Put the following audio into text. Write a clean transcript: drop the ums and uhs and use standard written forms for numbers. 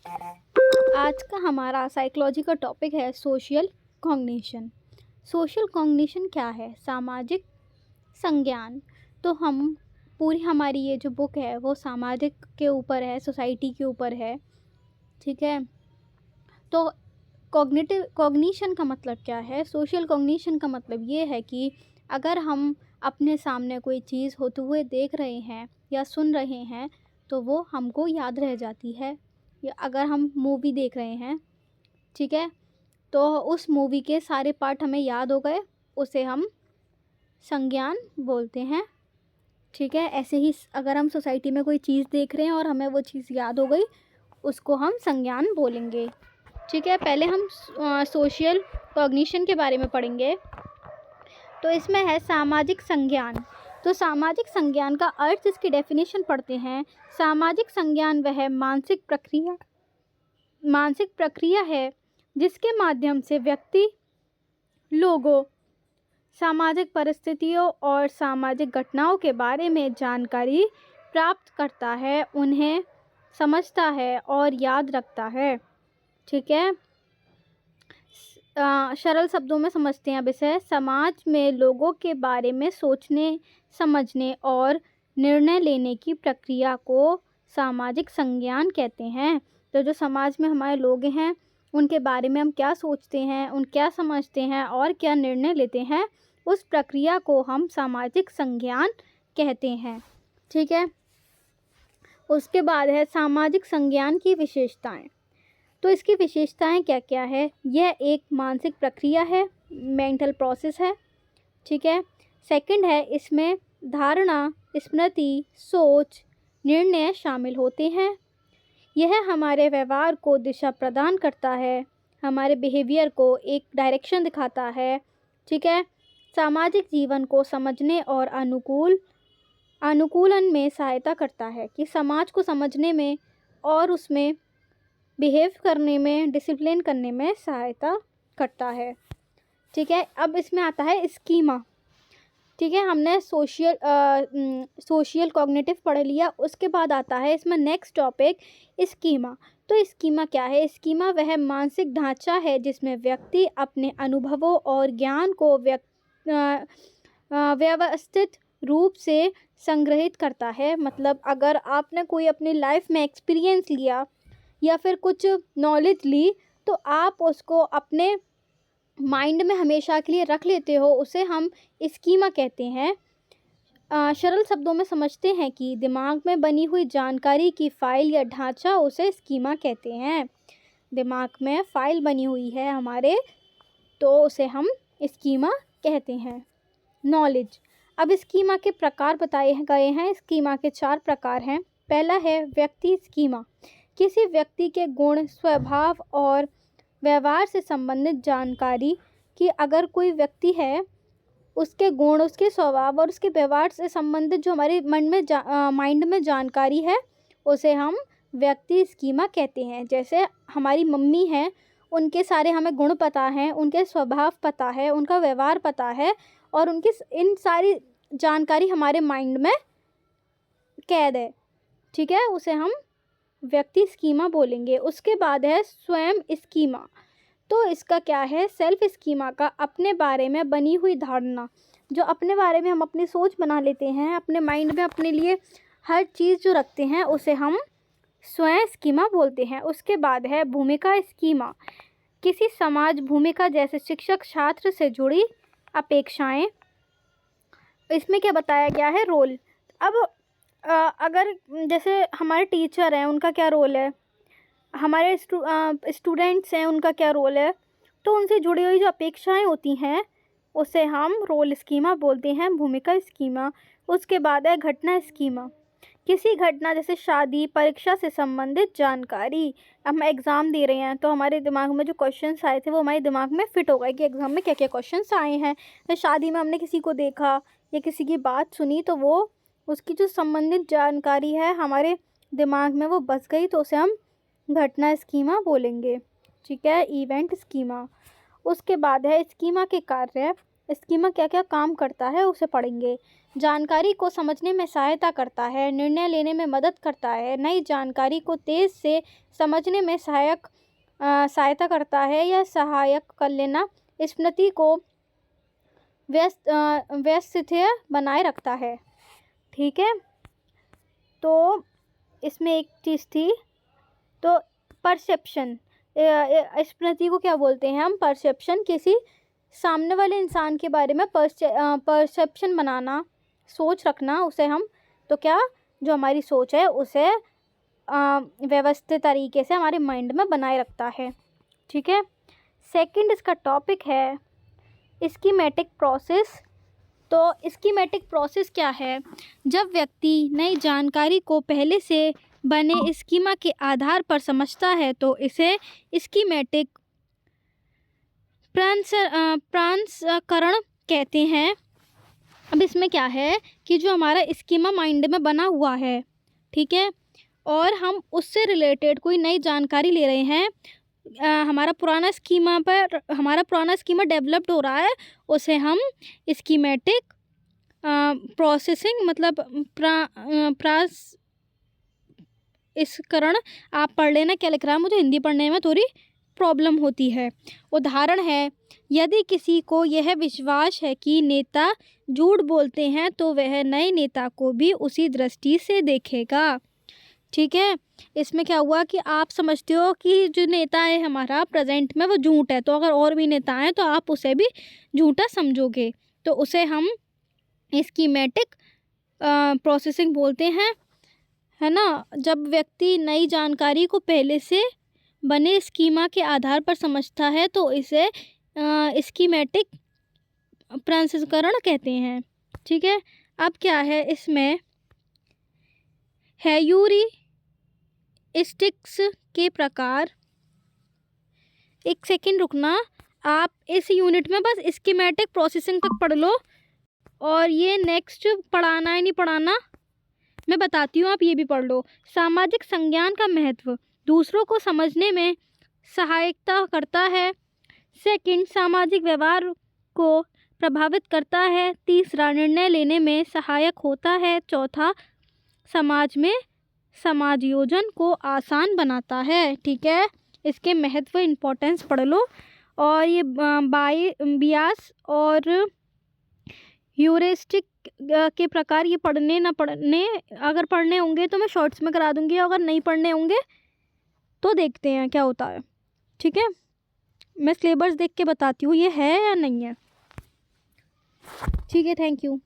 आज का हमारा साइकोलॉजी का टॉपिक है सोशल कॉग्निशन। सोशल कॉग्निशन क्या है? सामाजिक संज्ञान। तो हम पूरी हमारी ये जो बुक है वो सामाजिक के ऊपर है, सोसाइटी के ऊपर है। ठीक है। तो कॉग्निशन का मतलब क्या है? सोशल कॉग्निशन का मतलब ये है कि अगर हम अपने सामने कोई चीज़ होते हुए देख रहे हैं या सुन रहे हैं तो वो हमको याद रह जाती है। या अगर हम मूवी देख रहे हैं, ठीक है, तो उस मूवी के सारे पार्ट हमें याद हो गए, उसे हम संज्ञान बोलते हैं। ठीक है। ऐसे ही अगर हम सोसाइटी में कोई चीज़ देख रहे हैं और हमें वो चीज़ याद हो गई, उसको हम संज्ञान बोलेंगे। ठीक है। पहले हम सोशल कॉग्निशन के बारे में पढ़ेंगे। तो इसमें है सामाजिक संज्ञान। तो सामाजिक संज्ञान का अर्थ, इसकी डेफिनेशन पढ़ते हैं। सामाजिक संज्ञान वह मानसिक प्रक्रिया है जिसके माध्यम से व्यक्ति लोगों, सामाजिक परिस्थितियों और सामाजिक घटनाओं के बारे में जानकारी प्राप्त करता है, उन्हें समझता है और याद रखता है। ठीक है। सरल शब्दों में समझते हैं अब इसे। समाज में लोगों के बारे में सोचने, समझने और निर्णय लेने की प्रक्रिया को सामाजिक संज्ञान कहते हैं। तो जो समाज में हमारे लोग हैं उनके बारे में हम क्या सोचते हैं, उन क्या समझते हैं और क्या निर्णय लेते हैं, उस प्रक्रिया को हम सामाजिक संज्ञान कहते हैं। ठीक है। उसके बाद है सामाजिक संज्ञान की विशेषताएं। तो इसकी विशेषताएं क्या क्या है? यह एक मानसिक प्रक्रिया है, मेंटल प्रोसेस है। ठीक है। सेकंड है, इसमें धारणा, स्मृति, सोच, निर्णय शामिल होते हैं। यह हमारे व्यवहार को दिशा प्रदान करता है, हमारे बिहेवियर को एक डायरेक्शन दिखाता है। ठीक है। सामाजिक जीवन को समझने और अनुकूलन में सहायता करता है, कि समाज को समझने में और उसमें बिहेव करने में, डिसिप्लिन करने में सहायता करता है। ठीक है। अब इसमें आता है स्कीमा। ठीक है। हमने सोशियल कॉग्निटिव पढ़ लिया। उसके बाद आता है इसमें नेक्स्ट टॉपिक स्कीमा। तो स्कीमा क्या है? स्कीमा वह मानसिक ढांचा है जिसमें व्यक्ति अपने अनुभवों और ज्ञान को व्यवस्थित रूप से संग्रहित करता है। मतलब अगर आपने कोई अपनी लाइफ में एक्सपीरियंस लिया या फिर कुछ नॉलेज ली तो आप उसको अपने माइंड में हमेशा के लिए रख लेते हो, उसे हम स्कीमा कहते हैं। सरल शब्दों में समझते हैं कि दिमाग में बनी हुई जानकारी की फाइल या ढांचा, उसे स्कीमा कहते हैं। दिमाग में फाइल बनी हुई है हमारे, तो उसे हम स्कीमा कहते हैं। नॉलेज। अब स्कीमा के प्रकार बताए गए हैं। स्कीमा के 4 प्रकार हैं। पहला है व्यक्ति स्कीमा। किसी व्यक्ति के गुण, स्वभाव और व्यवहार से संबंधित जानकारी, कि अगर कोई व्यक्ति है, उसके गुण, उसके स्वभाव और उसके व्यवहार से संबंधित जो हमारे माइंड में जानकारी है, उसे हम व्यक्ति स्कीमा कहते हैं। जैसे हमारी मम्मी हैं, उनके सारे हमें गुण पता हैं, उनके स्वभाव पता है, उनका व्यवहार पता है और उनकी इन सारी जानकारी हमारे माइंड में कैद है। ठीक है। उसे हम व्यक्ति स्कीमा बोलेंगे। उसके बाद है स्वयं स्कीमा। तो इसका क्या है? सेल्फ स्कीमा का अपने बारे में बनी हुई धारणा, जो अपने बारे में हम अपनी सोच बना लेते हैं, अपने माइंड में अपने लिए हर चीज़ जो रखते हैं, उसे हम स्वयं स्कीमा बोलते हैं। उसके बाद है भूमिका स्कीमा। किसी समाज भूमिका, जैसे शिक्षक छात्र से जुड़ी अपेक्षाएं। इसमें क्या बताया गया है? रोल। अब अगर जैसे हमारे टीचर हैं, उनका क्या रोल है, हमारे स्टूडेंट्स हैं, उनका क्या रोल है, तो उनसे जुड़ी हुई जो अपेक्षाएं होती हैं उसे हम रोल स्कीमा बोलते हैं, भूमिका स्कीमा। उसके बाद है घटना स्कीमा। किसी घटना, जैसे शादी, परीक्षा से संबंधित जानकारी। हम एग्ज़ाम दे रहे हैं तो हमारे दिमाग में जो क्वेश्चंस आए थे वो हमारे दिमाग में फिट हो गए कि एग्ज़ाम में क्या क्या क्वेश्चंस आए हैं। तो शादी में हमने किसी को देखा या किसी की बात सुनी, तो वो उसकी जो संबंधित जानकारी है हमारे दिमाग में वो बस गई, तो उसे हम घटना स्कीमा बोलेंगे। ठीक है। Event schema. उसके बाद है स्कीमा के कार्य। स्कीमा क्या क्या काम करता है उसे पढ़ेंगे। जानकारी को समझने में सहायता करता है, निर्णय लेने में मदद करता है, नई जानकारी को तेज़ से समझने में सहायता करता है या सहायक कर लेना, स्मृति को व्यवस्थित बनाए रखता है। ठीक है, तो इसमें एक चीज़ थी, तो परसेप्शन, स्मृति को क्या बोलते हैं हम? परसेप्शन। किसी सामने वाले इंसान के बारे में परसेप्शन बनाना, सोच रखना उसे हम, तो क्या जो हमारी सोच है उसे व्यवस्थित तरीके से हमारे माइंड में बनाए रखता है। ठीक है, सेकंड इसका टॉपिक है स्कीमेटिक प्रोसेस। तो स्कीमेटिक प्रोसेस क्या है? जब व्यक्ति नई जानकारी को पहले से बने स्कीमा के आधार पर समझता है तो इसे स्कीमेटिक प्रसंस्करण कहते हैं। अब इसमें क्या है कि जो हमारा स्कीमा माइंड में बना हुआ है, ठीक है, और हम उससे रिलेटेड कोई नई जानकारी ले रहे हैं, हमारा पुराना स्कीमा डेवलप्ड हो रहा है, उसे हम स्कीमेटिक प्रोसेसिंग मतलब प्रसंस्करण, आप पढ़ लेना क्या लिख रहा है, मुझे हिंदी पढ़ने में थोड़ी प्रॉब्लम होती है। उदाहरण है, यदि किसी को यह विश्वास है कि नेता झूठ बोलते हैं तो वह नए नेता को भी उसी दृष्टि से देखेगा। ठीक है, इसमें क्या हुआ कि आप समझते हो कि जो नेता है हमारा प्रेजेंट में वो झूठ है, तो अगर और भी नेता हैं तो आप उसे भी झूठा समझोगे, तो उसे हम स्कीमेटिक प्रोसेसिंग बोलते हैं, है ना। जब व्यक्ति नई जानकारी को पहले से बने स्कीमा के आधार पर समझता है तो इसे स्कीमेटिक प्रसंस्करण कहते हैं। ठीक है, अब क्या है इसमें, ह्यूरिस्टिक्स के प्रकार। एक सेकंड रुकना, आप इस यूनिट में बस स्कीमेटिक प्रोसेसिंग तक पढ़ लो, और ये नेक्स्ट पढ़ाना है नहीं पढ़ाना मैं बताती हूँ, आप ये भी पढ़ लो। सामाजिक संज्ञान का महत्व, दूसरों को समझने में सहायता करता है। सेकंड, सामाजिक व्यवहार को प्रभावित करता है। तीसरा, निर्णय लेने में सहायक होता है। चौथा, समाज में समायोजन को आसान बनाता है। ठीक है, इसके महत्व इम्पोर्टेंस पढ़ लो, और ये बियास और ह्यूरिस्टिक के प्रकार ये पढ़ने ना पढ़ने, अगर पढ़ने होंगे तो मैं शॉर्ट्स में करा दूंगी, अगर नहीं पढ़ने होंगे तो देखते हैं क्या होता है। ठीक है, मैं सिलेबस देख के बताती हूँ ये है या नहीं है। ठीक है, थैंक यू।